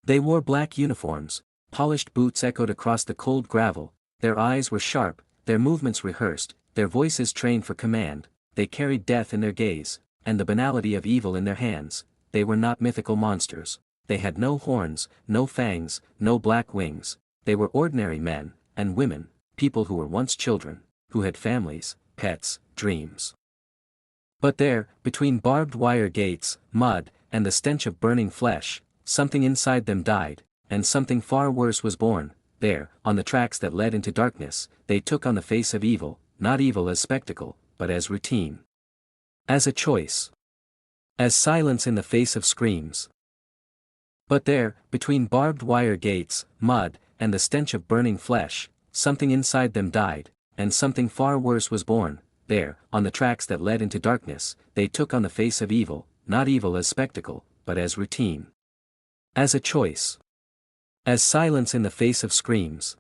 They wore black uniforms, polished boots echoed across the cold gravel, their eyes were sharp, their movements rehearsed, their voices trained for command, they carried death in their gaze, and the banality of evil in their hands. They were not mythical monsters, they had no horns, no fangs, no black wings, they were ordinary men, and women, people who were once children, who had families, pets, dreams. But there, between barbed wire gates, mud, and the stench of burning flesh, something inside them died, and something far worse was born. There, on the tracks that led into darkness, they took on the face of evil, not evil as spectacle, but as routine. As a choice. As silence in the face of screams. But there, between barbed wire gates, mud, and the stench of burning flesh, something inside them died, and something far worse was born. There, on the tracks that led into darkness, they took on the face of evil, not evil as spectacle, but as routine. As a choice. As silence in the face of screams.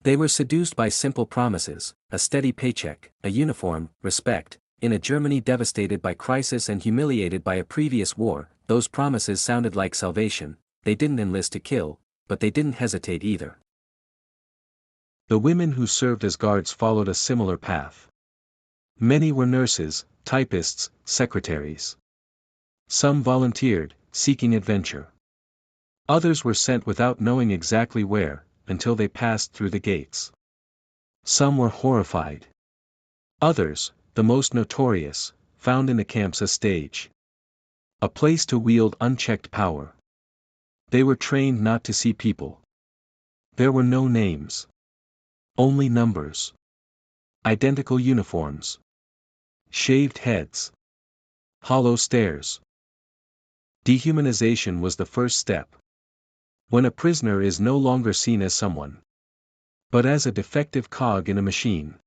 They were seduced by simple promises, a steady paycheck, a uniform, respect. In a Germany devastated by crisis and humiliated by a previous war, those promises sounded like salvation. They didn't enlist to kill, but they didn't hesitate either. The women who served as guards followed a similar path. Many were nurses, typists, secretaries. Some volunteered, seeking adventure. Others were sent without knowing exactly where, until they passed through the gates. Some were horrified. Others, the most notorious, found in the camps a stage. A place to wield unchecked power. They were trained not to see people. There were no names. Only numbers. Identical uniforms. Shaved heads. Hollow stares. Dehumanization was the first step. When a prisoner is no longer seen as someone, but as a defective cog in a machine,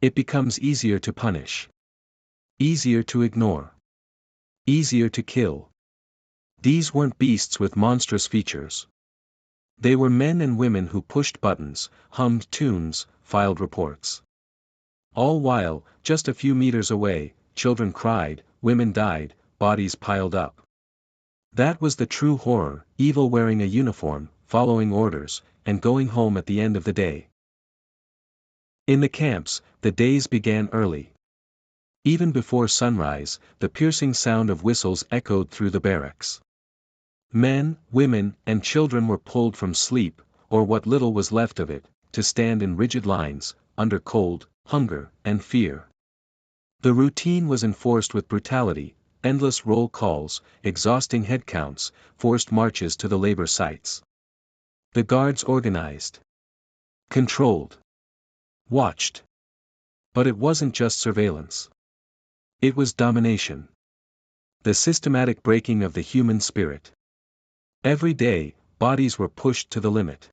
it becomes easier to punish. Easier to ignore. Easier to kill. These weren't beasts with monstrous features. They were men and women who pushed buttons, hummed tunes, filed reports. All while, just a few meters away, children cried, women died, bodies piled up. That was the true horror, evil wearing a uniform, following orders, and going home at the end of the day. In the camps, the days began early. Even before sunrise, the piercing sound of whistles echoed through the barracks. Men, women, and children were pulled from sleep, or what little was left of it, to stand in rigid lines, under cold, hunger, and fear. The routine was enforced with brutality, endless roll calls, exhausting head counts, forced marches to the labor sites. The guards organized. Controlled. Watched. But it wasn't just surveillance. It was domination. The systematic breaking of the human spirit. Every day, bodies were pushed to the limit.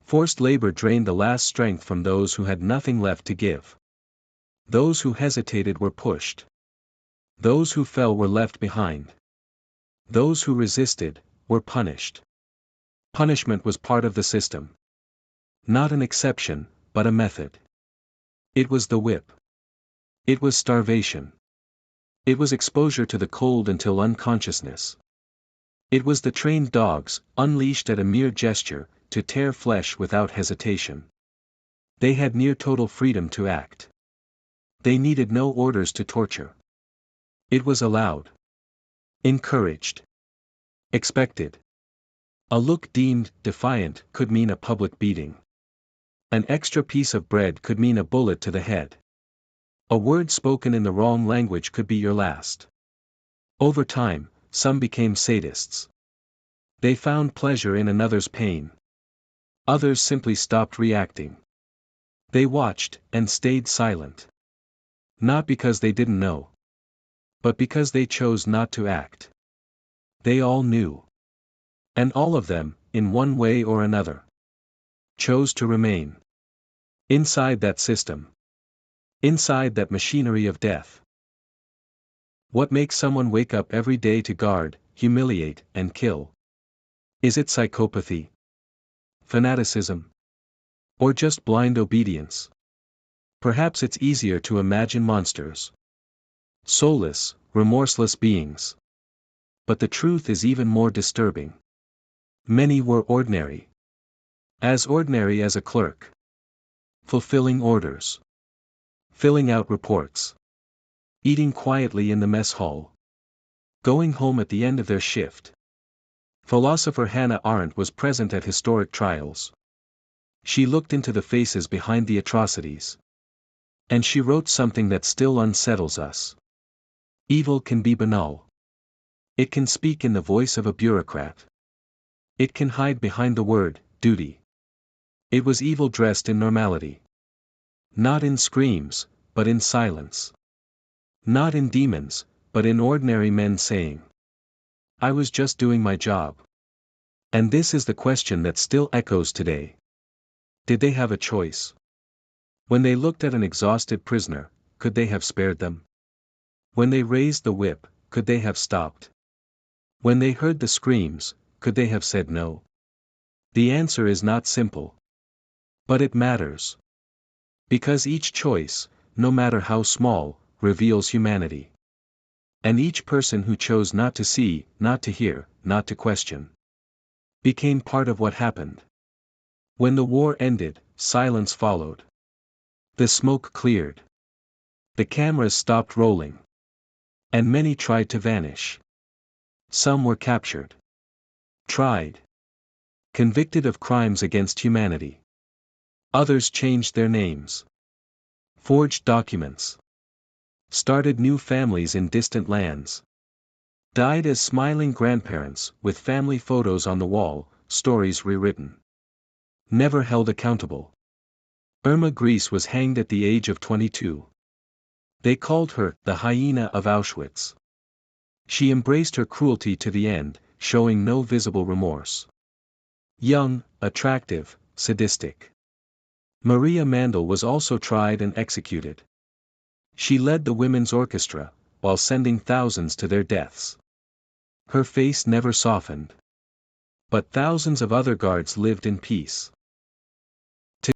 Forced labor drained the last strength from those who had nothing left to give. Those who hesitated were pushed. Those who fell were left behind. Those who resisted, were punished. Punishment was part of the system. Not an exception, but a method. It was the whip. It was starvation. It was exposure to the cold until unconsciousness. It was the trained dogs, unleashed at a mere gesture, to tear flesh without hesitation. They had near total freedom to act. They needed no orders to torture. It was allowed. Encouraged. Expected. A look deemed defiant could mean a public beating. An extra piece of bread could mean a bullet to the head. A word spoken in the wrong language could be your last. Over time, some became sadists. They found pleasure in another's pain. Others simply stopped reacting. They watched, and stayed silent. Not because they didn't know, but because they chose not to act. They all knew. And all of them, in one way or another, chose to remain. Inside that system. Inside that machinery of death. What makes someone wake up every day to guard, humiliate, and kill? Is it psychopathy? Fanaticism? Or just blind obedience? Perhaps it's easier to imagine monsters. Soulless, remorseless beings. But the truth is even more disturbing. Many were ordinary. As ordinary as a clerk. Fulfilling orders. Filling out reports. Eating quietly in the mess hall. Going home at the end of their shift. Philosopher Hannah Arendt was present at historic trials. She looked into the faces behind the atrocities. And she wrote something that still unsettles us. Evil can be banal. It can speak in the voice of a bureaucrat. It can hide behind the word, duty. It was evil dressed in normality. Not in screams, but in silence. Not in demons, but in ordinary men saying, I was just doing my job. And this is the question that still echoes today. Did they have a choice? When they looked at an exhausted prisoner, could they have spared them? When they raised the whip, could they have stopped? When they heard the screams, could they have said no? The answer is not simple. But it matters. Because each choice, no matter how small, reveals humanity. And each person who chose not to see, not to hear, not to question, became part of what happened. When the war ended, silence followed. The smoke cleared. The cameras stopped rolling. And many tried to vanish. Some were captured. Tried. Convicted of crimes against humanity. Others changed their names. Forged documents. Started new families in distant lands. Died as smiling grandparents, with family photos on the wall, stories rewritten. Never held accountable. Irma Gries was hanged at the age of 22. They called her the hyena of Auschwitz. She embraced her cruelty to the end, showing no visible remorse. Young, attractive, sadistic. Maria Mandel was also tried and executed. She led the women's orchestra, while sending thousands to their deaths. Her face never softened. But thousands of other guards lived in peace.